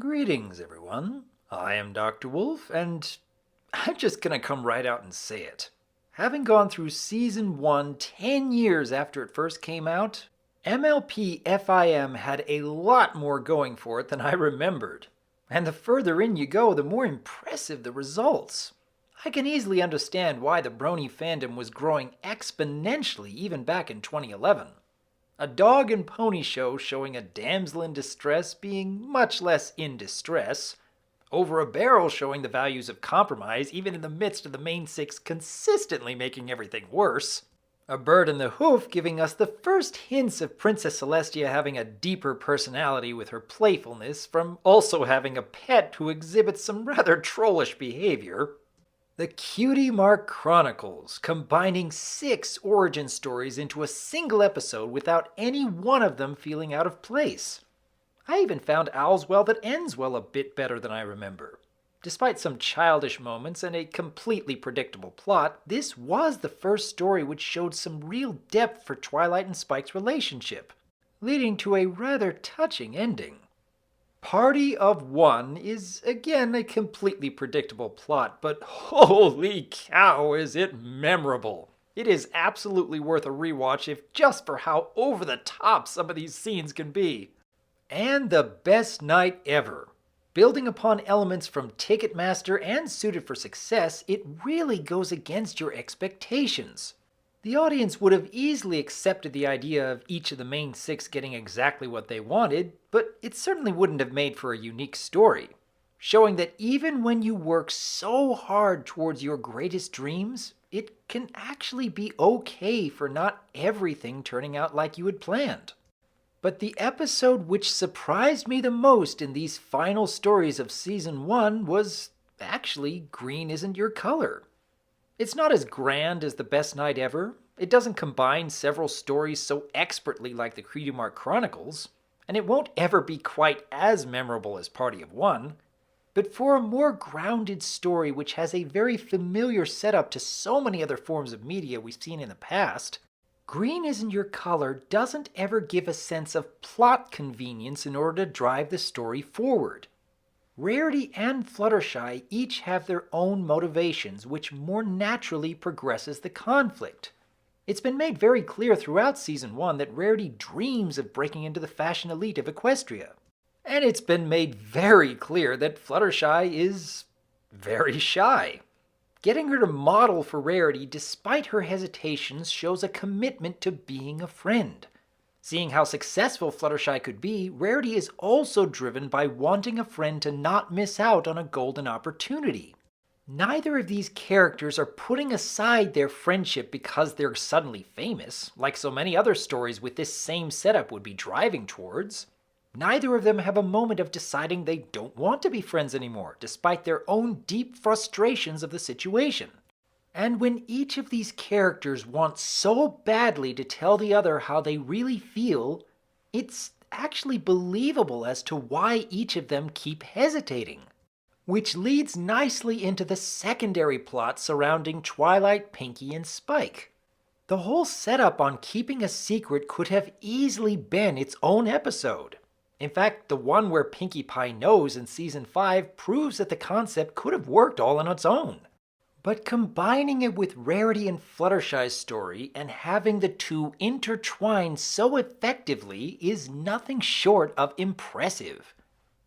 Greetings, everyone. I am Dr. Wolf, and I'm just gonna come right out and say it. Having gone through Season 1 10 years after it first came out, MLP FiM had a lot more going for it than I remembered. And the further in you go, the more impressive the results. I can easily understand why the brony fandom was growing exponentially even back in 2011. A dog and pony show showing a damsel in distress being much less in distress, over a barrel showing the values of compromise even in the midst of the main six consistently making everything worse, a bird in the hoof giving us the first hints of Princess Celestia having a deeper personality with her playfulness from also having a pet who exhibits some rather trollish behavior. The Cutie Mark Chronicles, combining 6 origin stories into a single episode without any one of them feeling out of place. I even found Owl's Well That Ends Well a bit better than I remember. Despite some childish moments and a completely predictable plot, this was the first story which showed some real depth for Twilight and Spike's relationship, leading to a rather touching ending. Party of One is again a completely predictable plot, but holy cow is it memorable. It is absolutely worth a rewatch if just for how over the top some of these scenes can be. And the best night ever. Building upon elements from Ticketmaster and Suited for Success, it really goes against your expectations. The audience would have easily accepted the idea of each of the main 6 getting exactly what they wanted, but it certainly wouldn't have made for a unique story, showing that even when you work so hard towards your greatest dreams, it can actually be okay for not everything turning out like you had planned. But the episode which surprised me the most in these final stories of Season 1 was actually Green Isn't Your Color. It's not as grand as The Best Night Ever, it doesn't combine several stories so expertly like the Cutie Mark Chronicles, and it won't ever be quite as memorable as Party of One, but for a more grounded story which has a very familiar setup to so many other forms of media we've seen in the past, Green Isn't Your Color doesn't ever give a sense of plot convenience in order to drive the story forward. Rarity and Fluttershy each have their own motivations, which more naturally progresses the conflict. It's been made very clear throughout Season 1 that Rarity dreams of breaking into the fashion elite of Equestria. And it's been made very clear that Fluttershy is very shy. Getting her to model for Rarity despite her hesitations shows a commitment to being a friend. Seeing how successful Fluttershy could be, Rarity is also driven by wanting a friend to not miss out on a golden opportunity. Neither of these characters are putting aside their friendship because they're suddenly famous, like so many other stories with this same setup would be driving towards. Neither of them have a moment of deciding they don't want to be friends anymore, despite their own deep frustrations of the situation. And when each of these characters wants so badly to tell the other how they really feel, it's actually believable as to why each of them keep hesitating. Which leads nicely into the secondary plot surrounding Twilight, Pinkie, and Spike. The whole setup on keeping a secret could have easily been its own episode. In fact, the one where Pinkie Pie knows in Season 5 proves that the concept could have worked all on its own. But combining it with Rarity and Fluttershy's story and having the two intertwined so effectively is nothing short of impressive.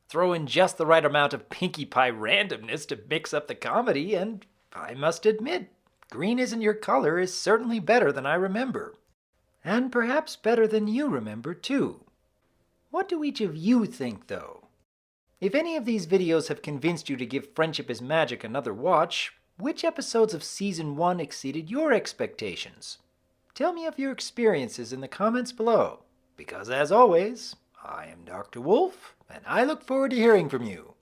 Throw in just the right amount of Pinkie Pie randomness to mix up the comedy, and I must admit, Green Isn't Your Color is certainly better than I remember. And perhaps better than you remember, too. What do each of you think, though? If any of these videos have convinced you to give Friendship is Magic another watch, which episodes of Season 1 exceeded your expectations? Tell me of your experiences in the comments below, because as always, I am Dr. Wolf, and I look forward to hearing from you.